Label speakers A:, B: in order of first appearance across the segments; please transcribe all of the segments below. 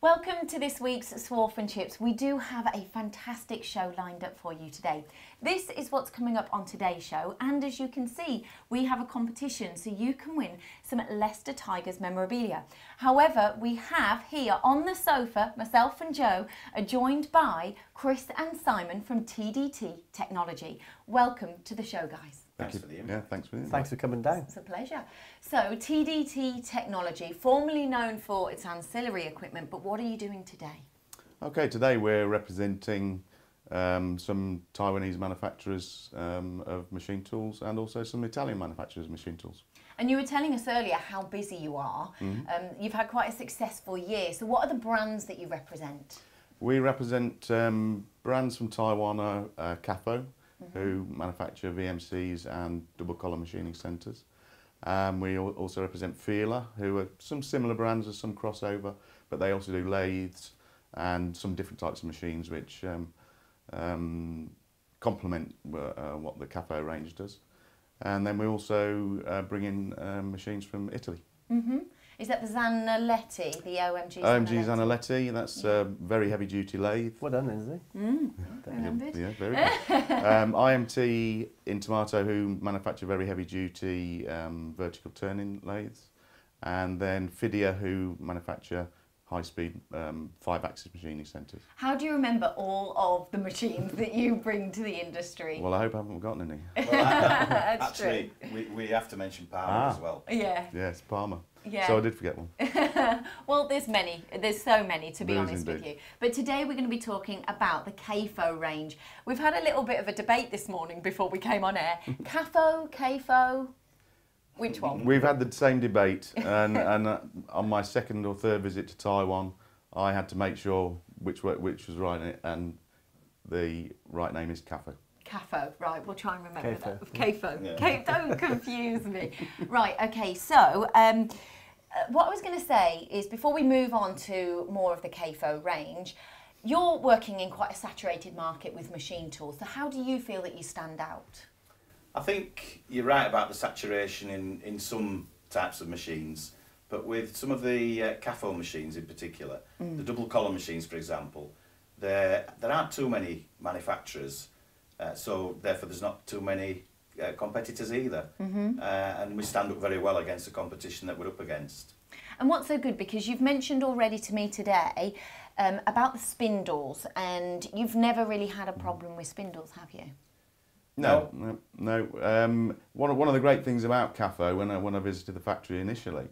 A: Welcome to this week's Swarf and Chips. We do have a fantastic show lined up for you today. This is what's coming up on today's show, and as you can see, we have a competition so you can win some Leicester Tigers memorabilia. However, we have here on the sofa, myself and Joe are joined by Chris and Simon from TDT Technology. Welcome to the show, guys.
B: Thanks for the invite. Yeah, thanks for the invite.
C: Thanks for coming down.
A: It's a pleasure. So, TDT Technology, formerly known for its ancillary equipment, but what are you doing today?
B: Okay, today we're representing some Taiwanese manufacturers of machine tools and also some Italian manufacturers of machine tools.
A: And you were telling us earlier how busy you are. You've had quite a successful year. So what are the brands that you represent?
B: We represent brands from Taiwan, KAFO, who manufacture VMCs and double collar machining centres. We also represent Feeler, who are some similar brands with some crossover, but they also do lathes and some different types of machines which complement what the KAFO range does. And then we also bring in machines from Italy.
A: Is that the Zanaletti, the OMG
B: Zanaletti? OMG Zanaletti, that's a very heavy duty lathe.
C: Well done, Lindsay.
A: Remembered.
B: Yeah, very good. IMT in Tomato, who manufacture very heavy duty vertical turning lathes. And then Fidia, who manufacture high speed 5-axis machining centres.
A: How do you remember all of the machines that you bring to the industry?
B: Well, I hope I haven't forgotten any.
A: Well,
D: actually, we have to mention Palmer as well.
A: Yeah.
B: Yes, Palmer.
A: Yeah.
B: So I did forget one.
A: Well, there's so many to be honest with
B: indeed.
A: you. But today we're going to be talking about the KAFO range. We've had a little bit of a debate this morning before we came on air. KAFO, which one?
B: We've had the same debate, and on my second or third visit to Taiwan, I had to make sure which was right, and the right name is KAFO.
A: KAFO, right, we'll try and remember
C: KAFO.
A: that. KAFO.
D: Yeah.
A: Don't confuse me. Right, okay, so what I was going to say is before we move on to more of the KAFO range, you're working in quite a saturated market with machine tools, so how do you feel that you stand out?
D: I think you're right about the saturation in some types of machines, but with some of the KAFO machines in particular, the double collar machines, for example, there aren't too many manufacturers. So therefore there's not too many competitors either, and we stand up very well against the competition that we're up against.
A: And what's so good, because you've mentioned already to me today about the spindles, and you've never really had a problem with spindles, have you?
B: No. One of the great things about KAFO, when I visited the factory initially,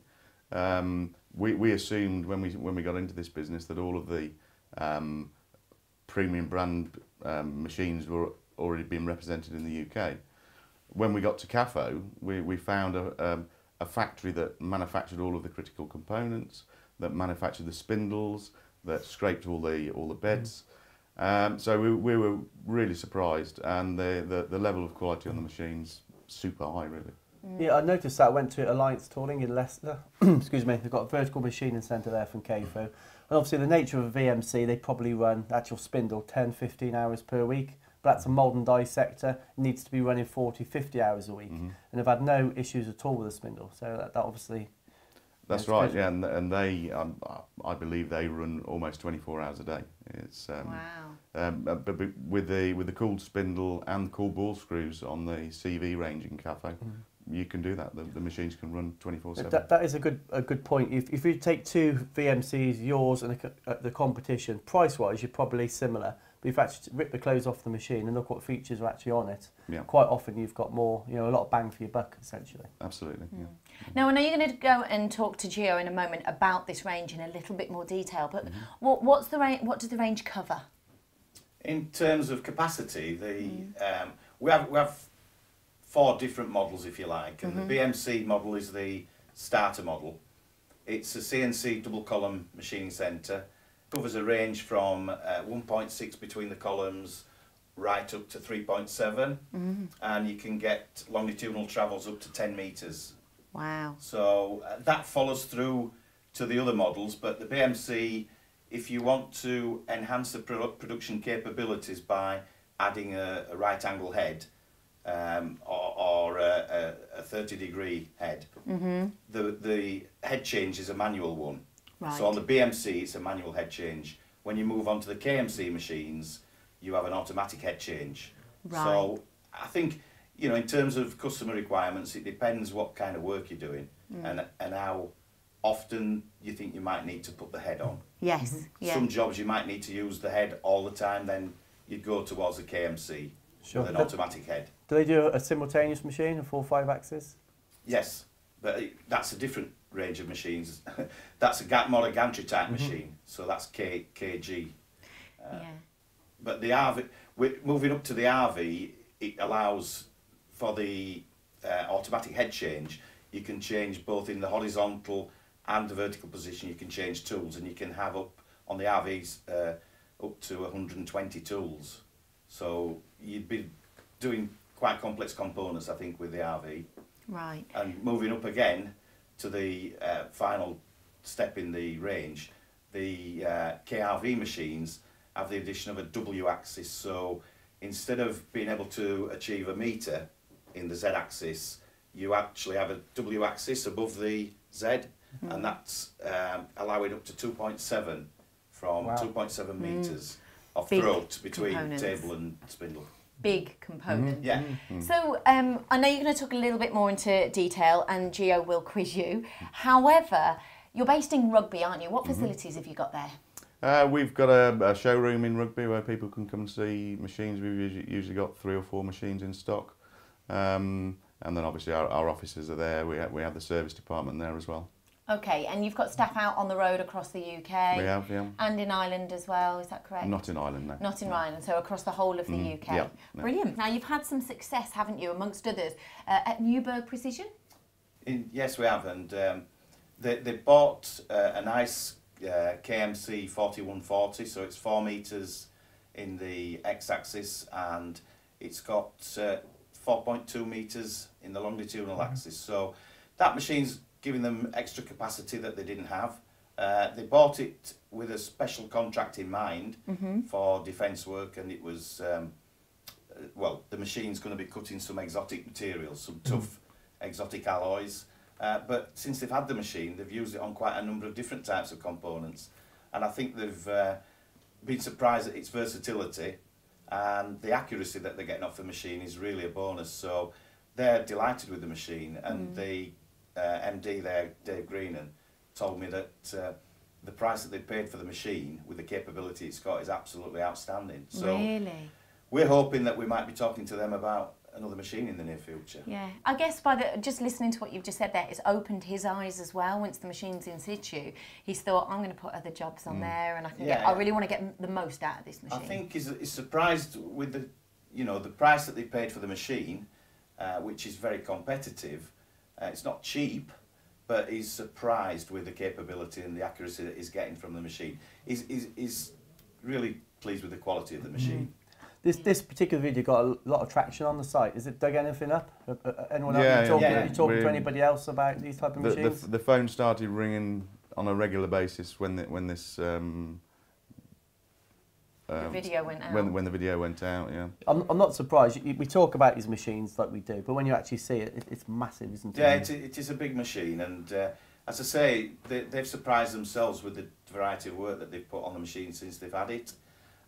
B: we assumed when we got into this business that all of the premium brand machines were already being represented in the UK. When we got to KAFO, we found a factory that manufactured all of the critical components, that manufactured the spindles, that scraped all the beds. So we were really surprised, and the level of quality on the machines super high, really.
C: Yeah, I noticed that. I went to Alliance Tooling in Leicester. Excuse me. They've got a vertical machining centre there from KAFO. And obviously the nature of a VMC, they probably run the actual spindle 10-15 hours per week. But that's a mould and dissector. It needs to be running 40-50 hours a week. And I've had no issues at all with the spindle. So that obviously...
B: That's right, yeah, and they, I believe they run almost 24 hours a day. It's
A: Wow.
B: but with the cooled spindle and cooled ball screws on the CV range in KAFO, you can do that. The machines can run 24/7.
C: That is a good point. If you take two VMCs, yours and the competition, price-wise, you're probably similar. But if you actually rip the clothes off the machine and look what features are actually on it, quite often you've got more, a lot of bang for your buck, essentially.
B: Absolutely. Yeah.
A: Now, I know you're going to go and talk to Gio in a moment about this range in a little bit more detail, but what does the range cover?
D: In terms of capacity, we have 4 different models, if you like, and the BMC model is the starter model. It's a CNC double column machining centre. Covers a range from 1.6 between the columns right up to 3.7, and you can get longitudinal travels up to 10 metres.
A: Wow.
D: So that follows through to the other models, but the BMC, if you want to enhance the production capabilities by adding a right angle head or a 30-degree head, the head change is a manual one.
A: Right.
D: So on the BMC, it's a manual head change. When you move on to the KMC machines, you have an automatic head change.
A: Right.
D: So I think, you know, in terms of customer requirements, it depends what kind of work you're doing and how often you think you might need to put the head on.
A: Yes. Yeah.
D: Some jobs you might need to use the head all the time, then you'd go towards the KMC
C: Sure.
D: with an automatic head.
C: Do they do a simultaneous machine, a 4/5 axis?
D: Yes, but that's a different range of machines. That's more a gantry type machine, so that's kg.
A: Yeah.
D: But the RV, moving up to the RV, it allows for the automatic head change. You can change both in the horizontal and the vertical position. You can change tools, and you can have up on the RVs up to 120 tools. So you'd be doing quite complex components, I think, with the RV.
A: Right.
D: And moving up again to the final step in the range, the KRV machines have the addition of a W axis. So instead of being able to achieve a metre in the Z axis, you actually have a W axis above the Z, and that's allowing up to 2.7 from
C: Wow.
D: 2.7 metres of
A: Big
D: throat between
A: components.
D: table and spindle.
A: Big component.
D: Yeah.
A: So I know you're going to talk a little bit more into detail, and Gio will quiz you. However, you're based in Rugby, aren't you? What facilities have you got there?
B: We've got a showroom in Rugby where people can come and see machines. We've usually got 3 or 4 machines in stock. And then obviously our offices are there. We have the service department there as well.
A: Okay, and you've got staff out on the road across the UK.
B: We have, yeah.
A: And in Ireland as well, is that correct?
B: Not in Ireland, no.
A: Not in Ireland, so across the whole of the UK.
B: yeah, no.
A: Brilliant. Now you've had some success, haven't you, amongst others, at Newburgh Precision?
D: Yes, we have, and they bought a nice KMC 4140, so it's 4 metres in the x-axis, and it's got 4.2 metres in the longitudinal axis. So that machine's giving them extra capacity that they didn't have. They bought it with a special contract in mind for defence work, and it was, well, the machine's going to be cutting some exotic materials, some tough exotic alloys. But since they've had the machine, they've used it on quite a number of different types of components. And I think they've been surprised at its versatility, and the accuracy that they're getting off the machine is really a bonus. So they're delighted with the machine, and the MD there, Dave Greenan, told me that the price that they paid for the machine with the capability it's got is absolutely outstanding. So
A: Really?
D: we're hoping that we might be talking to them about another machine in the near future.
A: Yeah, I guess just listening to what you've just said there, it's opened his eyes as well. Once the machine's in situ, he's thought, I'm going to put other jobs on there, and I really want to get the most out of this machine.
D: I think he's surprised with the, you know, the price that they paid for the machine, which is very competitive. It's not cheap, but he's surprised with the capability and the accuracy that he's getting from the machine. He's really pleased with the quality of the machine.
C: This particular video got a lot of traction on the site. Is it dug anything up? Anyone else?
B: Yeah,
C: Are you talking to anybody else about these type of machines?
B: The phone started ringing on a regular basis when this
A: the video went out.
B: when the video went out. Yeah.
C: I'm not surprised. We talk about these machines like we do, but when you actually see it, it's massive, isn't it?
D: Yeah, it is a big machine, and as I say, they've surprised themselves with the variety of work that they've put on the machine since they've had it,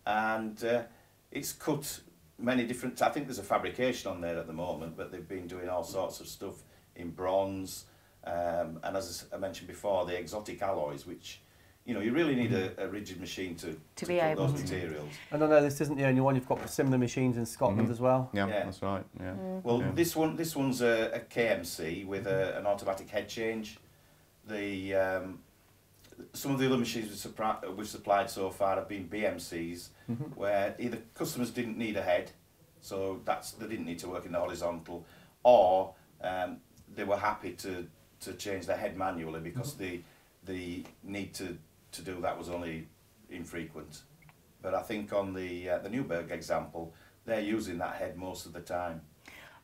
D: and it's cut many different. I think there's a fabrication on there at the moment, but they've been doing all sorts of stuff in bronze, and as I mentioned before, the exotic alloys, which, you know, you really need a rigid machine to
A: be
D: cut
A: able
D: those
A: to.
D: materials.
C: And I know this isn't the only one. You've got similar machines in Scotland as well.
B: Yeah,
D: Yeah.
B: that's right. Yeah.
D: Well, this one's a KMC with an automatic head change. Some of the other machines we've supplied so far have been BMCs, where either customers didn't need a head, so they didn't need to work in the horizontal, or they were happy to change their head manually because the need to do that was only infrequent. But I think on the Newburgh example, they're using that head most of the time.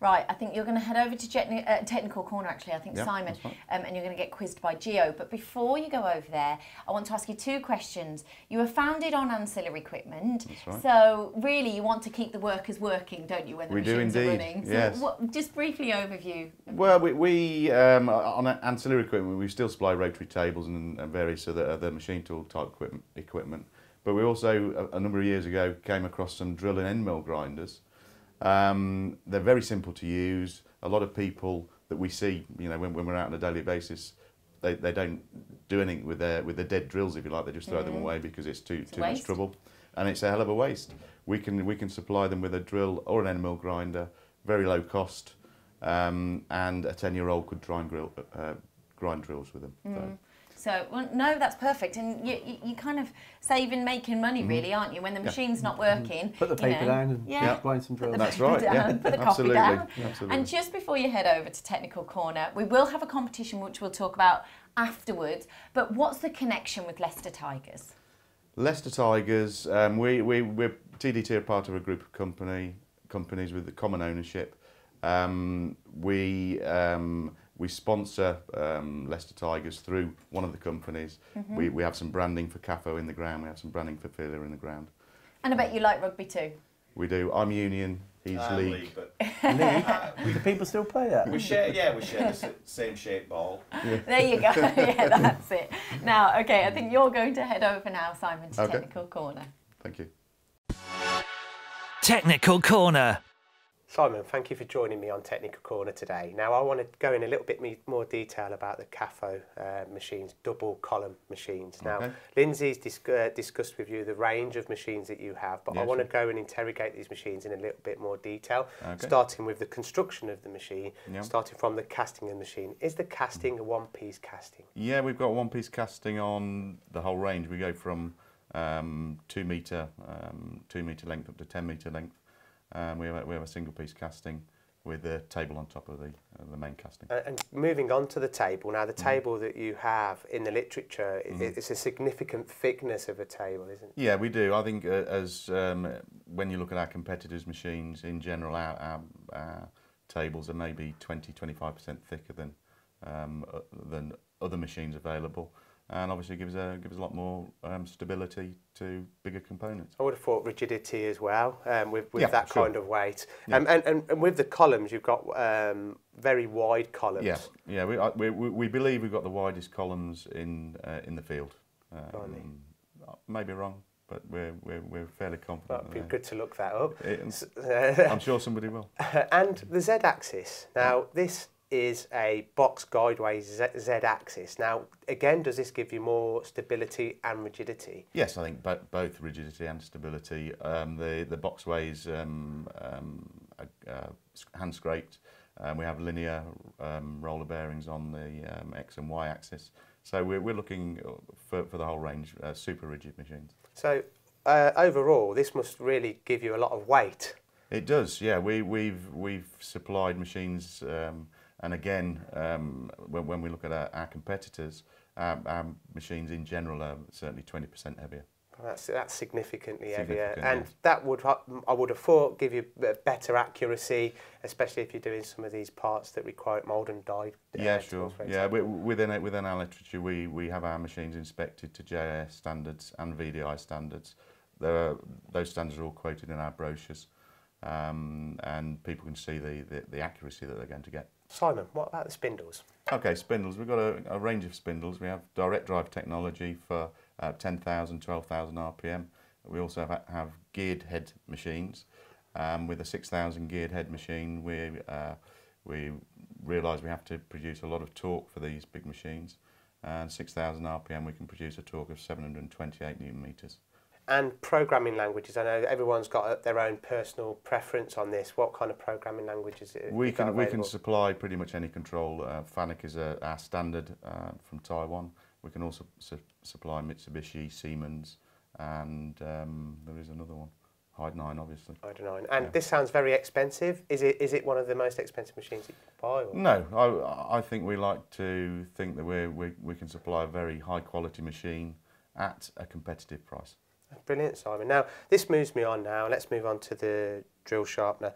A: Right, I think you're going to head over to Technical Corner, actually, I think,
B: Yeah,
A: Simon,
B: that's right.
A: and you're going to get quizzed by Gio. But before you go over there, I want to ask you 2 questions. You were founded on ancillary equipment,
B: That's right.
A: so really you want to keep the workers working, don't you, when the machines are running? So
B: yes.
A: just briefly overview.
B: Well, we on ancillary equipment, we still supply rotary tables and various other machine tool type equipment. But we also, a number of years ago, came across some drill and end mill grinders. They're very simple to use. A lot of people that we see, you know, when we're out on a daily basis, they don't do anything with their dead drills, if you like. They just throw them away because it's too much trouble, and it's a hell of a waste. We can supply them with a drill or an end mill grinder, very low cost, and a 10-year-old could grind drills with them.
A: So, well, no, that's perfect, and you kind of saving, making money, really, aren't you? When the machine's not working,
C: Put the paper down and grind some drills.
B: That's right.
A: Put the copy
B: Absolutely.
A: down.
B: Absolutely.
A: And just before you head over to Technical Corner, we will have a competition which we'll talk about afterwards. But what's the connection with Leicester Tigers?
B: Leicester Tigers, we're TDT are part of a group of companies with the common ownership. We sponsor Leicester Tigers through one of the companies. We have some branding for KAFO in the ground. We have some branding for Fila in the ground.
A: And I bet you like rugby too.
B: We do. I'm Union. He's League.
D: League, but
C: League? Do people still play that?
D: we share the same shaped ball.
A: There you go. Yeah, that's it. Now, okay, I think you're going to head over now, Simon, to Technical Corner.
B: Thank you.
E: Technical Corner.
F: Simon, thank you for joining me on Technical Corner today. Now, I want to go in a little bit more detail about the KAFO machines, double column machines. Now, Lindsay's discussed with you the range of machines that you have, but I want to go and interrogate these machines in a little bit more detail, starting with the construction of the machine, starting from the casting of the machine. Is the casting a one-piece casting?
B: Yeah, we've got one-piece casting on the whole range. We go from 2 metre length up to 10 metre length. We have a single piece casting with a table on top of the main casting.
F: And moving on to the table, now the table that you have in the literature, it's a significant thickness of a table, isn't it?
B: Yeah, we do. I think when you look at our competitors' machines, in general, our tables are maybe 20–25% thicker than other machines available. And obviously gives a lot more stability to bigger components.
F: I would have thought rigidity as well, with that
B: sure.
F: kind of weight. And with the columns, you've got very wide columns.
B: Yeah. We believe we've got the widest columns in the field. Maybe wrong, but we're fairly confident.
F: It'd be good to look that up.
B: I'm sure somebody will.
F: And the Z-axis. Now, this is a box guideways Z-axis. Now, again, does this give you more stability and rigidity?
B: Yes, I think both rigidity and stability. The boxways hand scraped. We have linear roller bearings on the X and Y axis. So we're looking for the whole range, super rigid machines.
F: So overall, this must really give you a lot of weight.
B: It does, yeah. We've supplied machines. And again, when we look at our competitors, our machines in general are certainly 20% heavier.
F: That's significantly heavier, and that would, I would have thought, give you better accuracy, especially if you're doing some of these parts that require mould and die.
B: Yeah, sure. Yeah, within our literature, we have our machines inspected to JIS standards and VDI standards. Those standards are all quoted in our brochures, and people can see the accuracy that they're going to get.
F: Simon, what about the spindles?
B: Okay, spindles. We've got a range of spindles. We have direct drive technology for 10,000, 12,000 RPM. We also have geared head machines. With a 6,000 geared head machine, we realise we have to produce a lot of torque for these big machines. And 6,000 RPM, we can produce a torque of 728 Newton meters.
F: And programming languages, I know everyone's got their own personal preference on this. What kind of programming languages
B: we can supply pretty much any control. FANUC is our standard from Taiwan. We can also supply Mitsubishi, Siemens, and there is another one, Hyde 9, obviously.
F: Hyde 9. And this sounds very expensive. Is it one of the most expensive machines you can buy? Or?
B: No, I think we like to think that we can supply a very high quality machine at a competitive price.
F: Brilliant, Simon. Now, this moves me on now. Let's move on to the drill sharpener.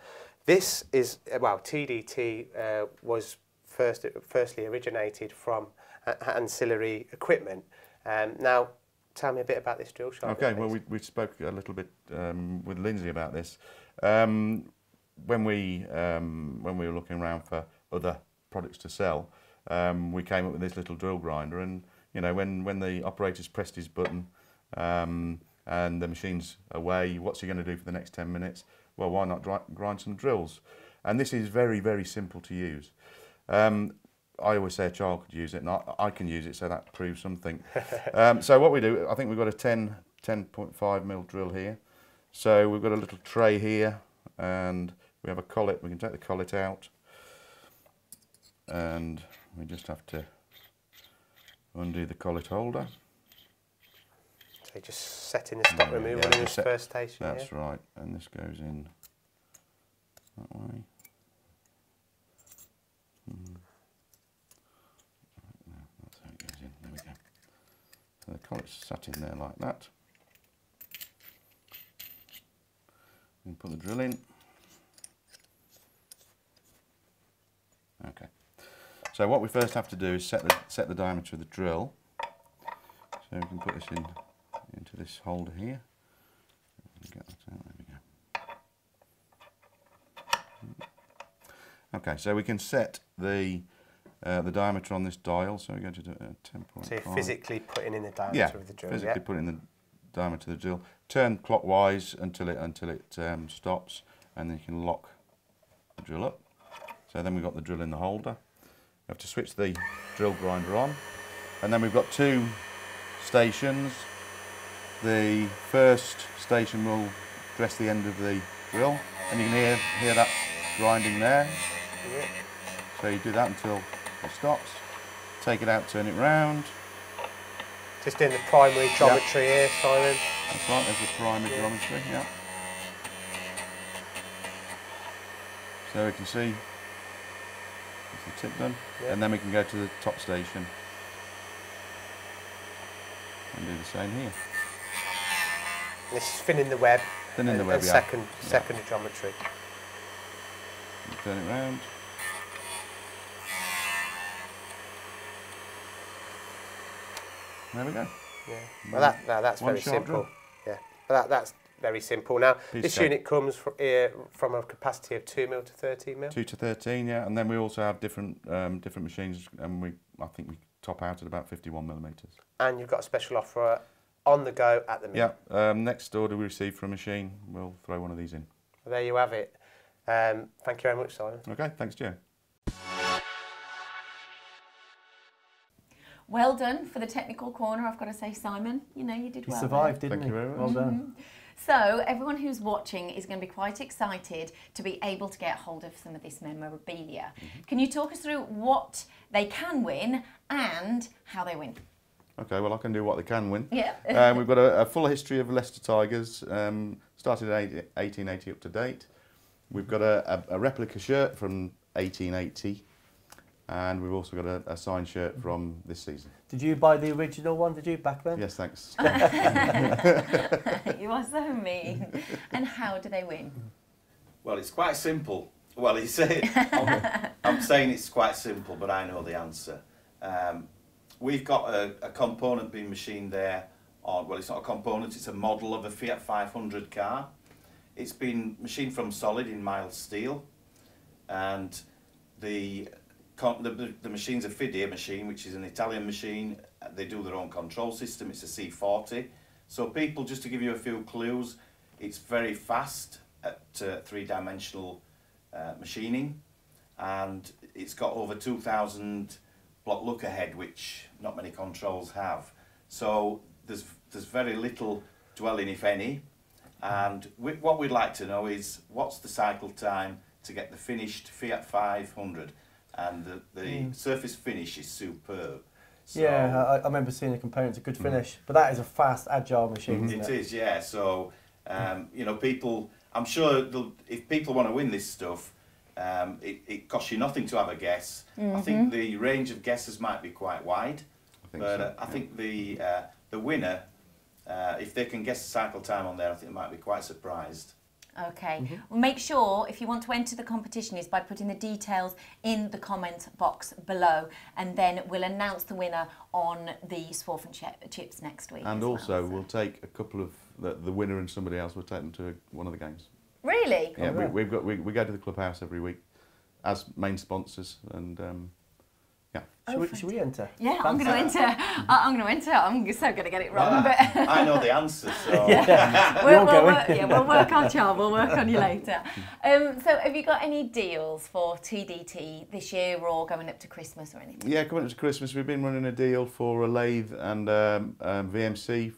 F: This is, well, TDT was firstly originated from ancillary equipment. Now, tell me a bit about this drill shop.
B: Okay, well, we spoke a little bit with Lindsay about this. When we were looking around for other products to sell, we came up with this little drill grinder, and you know, when the operator's pressed his button and the machine's away, what's he going to do for the next 10 minutes? Well, why not grind some drills? And this is very, very simple to use. I always say a child could use it, and I can use it, so that proves something. So what we do, I think we've got a 10.5mm drill here. So we've got a little tray here, and we have a collet. We can take the collet out, and we just have to undo the collet holder.
F: So just setting the stock removal in this first station.
B: That's right, and this goes in that way. That's how it goes in. There we go. So the collet's sat in there like that. And put the drill in. Okay. So what we first have to do is set the diameter of the drill. So we can put this into this holder here. Get that out. There we go. Okay, so we can set the diameter on this dial. So we go to 10.5.
F: So you're physically putting in the diameter of the drill.
B: Physically putting the diameter of the drill. Turn clockwise until it stops, and then you can lock the drill up. So then we've got the drill in the holder. We have to switch the drill grinder on, and then we've got two stations. The first station will dress the end of the drill, and you can hear that grinding there.
F: Yep.
B: So you do that until it stops. Take it out, turn it round.
F: Just doing the primary geometry here, Simon.
B: That's right, there's the primary geometry, yeah. So we can see there's the tip done, and then we can go to the top station and do the same here.
F: And this is thinning the web.
B: Thinning the web, yeah.
F: Second geometry.
B: And turn it round. There we go.
F: Yeah. Well, that's very simple.
B: Drill.
F: Yeah. Well, that's very simple. Now, this
B: cake.
F: unit comes from a capacity of 2mm to 13mm.
B: 2 to 13, yeah. And then we also have different machines, and I think we top out at about 51mm.
F: And you've got a special offer on the go at the minute.
B: Yeah. Next order we receive for a machine, we'll throw one of these in.
F: Well, there you have it. Thank you very much, Simon.
B: Okay. Thanks, Joe.
A: Well done for the technical corner, I've got to say, Simon. You know, you did well.
C: You survived,
A: there.
C: didn't
B: Thank
C: you?
B: you very much.
C: Well done.
A: So everyone who's watching is going to be quite excited to be able to get hold of some of this memorabilia. Can you talk us through what they can win and how they win?
B: Okay, well I can do what they can win.
A: Yeah.
B: We've got a full history of Leicester Tigers, started in 1880 up to date. We've got a replica shirt from 1880. And we've also got a signed shirt from this season.
C: Did you buy the original one, did you, back then?
B: Yes, thanks.
A: You are so mean. And how do they win?
D: Well, it's quite simple. Well, you say I'm saying it's quite simple, but I know the answer. We've got a component being machined there. Well, it's not a component, it's a model of a Fiat 500 car. It's been machined from solid in mild steel, and the machine's a Fidia machine, which is an Italian machine. They do their own control system. It's a C40. So people, just to give you a few clues, it's very fast at three-dimensional machining, and it's got over 2,000 block look ahead, which not many controls have. So there's very little dwelling, if any. And what we'd like to know is what's the cycle time to get the finished Fiat 500. And the surface finish is superb. So,
C: yeah, I remember seeing the components, a good finish. But that is a fast, agile machine, isn't it?
D: It is, yeah. So, you know, people, I'm sure if people want to win this stuff, it costs you nothing to have a guess. I think the range of guesses might be quite wide. I think the winner, if they can guess the cycle time on there, I think they might be quite surprised.
A: Okay. Well, make sure if you want to enter the competition is by putting the details in the comment box below, and then we'll announce the winner on the Swarf and Chips next week.
B: And
A: as
B: also,
A: well, so.
B: we'll take a couple of the winner and somebody else. We'll take them to one of the games.
A: Really?
B: Yeah,
C: Oh,
B: we go to the clubhouse every week as main sponsors, and yeah.
C: Should we enter?
A: Yeah, I'm going to enter. I'm going to enter. I'm so going to get it wrong, but
D: I know the answer, so
A: we'll work on Charles. We'll work on you later. So, have you got any deals for TDT this year, or going up to Christmas or anything?
B: Yeah, coming up to Christmas, we've been running a deal for a lathe and VMC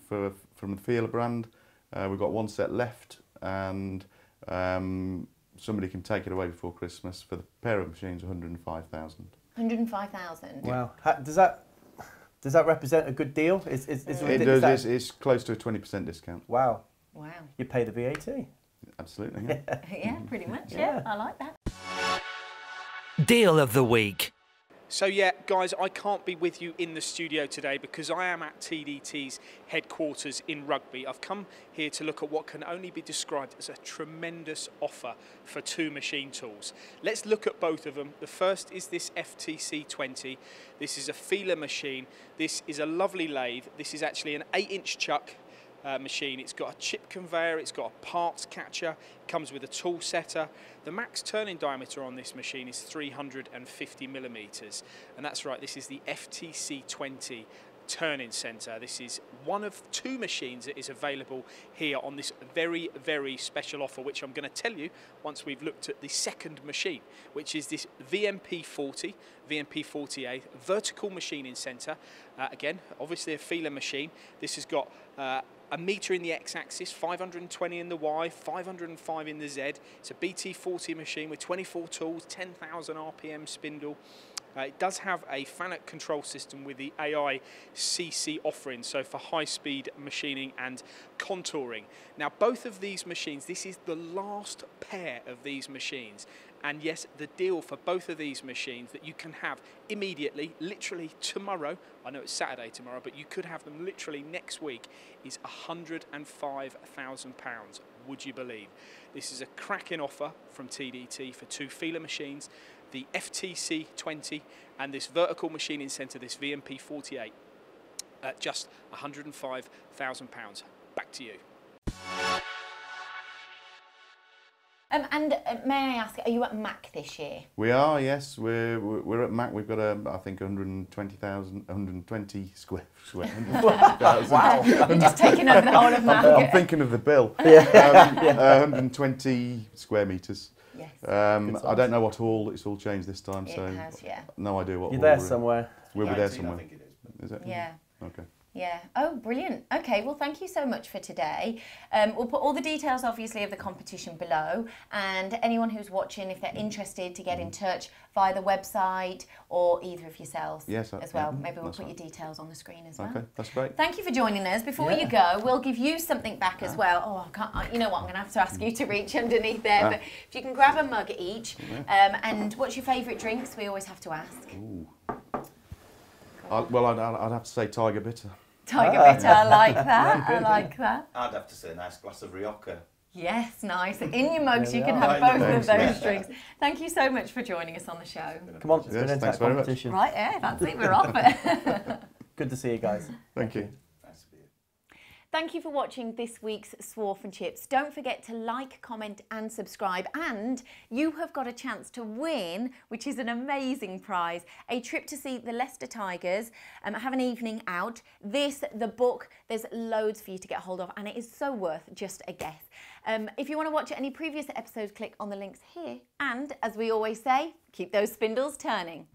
B: from the Feeler brand. We've got one set left, and somebody can take it away before Christmas for the pair of machines, 105,000.
A: 105,000.
C: Wow. Does that represent a good deal?
B: It does. It's close to a 20% discount.
C: Wow.
A: Wow.
C: You pay the VAT.
B: Absolutely. Yeah.
A: Yeah, pretty much. Yeah, I like that.
E: Deal of the week.
G: So yeah, guys, I can't be with you in the studio today because I am at TDT's headquarters in Rugby. I've come here to look at what can only be described as a tremendous offer for two machine tools. Let's look at both of them. The first is this FTC20. This is a feeler machine. This is a lovely lathe. This is actually an 8-inch chuck machine. It's got a chip conveyor, it's got a parts catcher, it comes with a tool setter. The max turning diameter on this machine is 350 millimeters, and that's right, this is the FTC20 turning center. This is one of two machines that is available here on this very, very special offer, which I'm going to tell you once we've looked at the second machine, which is this VMP40, VMP48 vertical machining center. Again, obviously a feeler machine. This has got a meter in the x-axis, 520 in the y, 505 in the z. It's a BT40 machine with 24 tools, 10,000 RPM spindle. It does have a FANUC control system with the AI CC offering, so for high-speed machining and contouring. Now, both of these machines, this is the last pair of these machines. And yes, the deal for both of these machines that you can have immediately, literally tomorrow, I know it's Saturday tomorrow, but you could have them literally next week, is £105,000. Would you believe? This is a cracking offer from TDT for two feeler machines, the FTC20 and this vertical machining centre, this VMP48, at just £105,000. Back to you.
A: And may I ask, are you at MACH this year?
B: We are, yes. We're at MACH. We've got I think 120 square.
A: Wow! You're just taking over the whole of MACH.
B: I'm thinking of the bill. 120 square metres.
A: Yes.
B: I don't know what hall. It's all changed this time, so
A: it has, yeah.
B: no idea what.
C: You're
B: hall
C: there
B: we're in.
C: somewhere.
B: We'll be there
D: 19, I
B: somewhere.
D: think it is.
B: Is it?
A: Yeah.
B: Okay.
A: Yeah. Oh, brilliant. Okay, well, thank you so much for today. We'll put all the details, obviously, of the competition below. And anyone who's watching, if they're interested, to get in touch via the website or either of yourselves as well.
B: Yeah,
A: maybe we'll put
B: right.
A: your details on the screen as well.
B: Okay, that's great.
A: Thank you for joining us. Before you go, we'll give you something back as well. Oh, you know what? I'm going to have to ask you to reach underneath there. But if you can grab a mug each. And what's your favourite drinks? We always have to ask.
B: Ooh. I'd have to say Tiger Bitter.
A: Tiger Bitter, I like that. I like that.
D: I'd have to say a nice glass of Rioja.
A: Yes, nice. In your mugs, you
C: There
A: can
C: we
A: have
D: are.
A: both of
B: Thanks.
A: those drinks. Thank you so much for joining us on the show.
C: Come on, let's
B: Yes,
C: get into
B: thanks
C: that
B: very much.
C: competition.
A: Right, yeah, that's it. We're off.
C: Good to see you guys.
B: Thank you.
D: Nice to be here.
A: Thank you for watching this week's Swarf and Chips. Don't forget to like, comment and subscribe. And you have got a chance to win, which is an amazing prize, a trip to see the Leicester Tigers, have an evening out. The book, there's loads for you to get hold of, and it is so worth just a guess. If you want to watch any previous episodes, click on the links here. And as we always say, keep those spindles turning.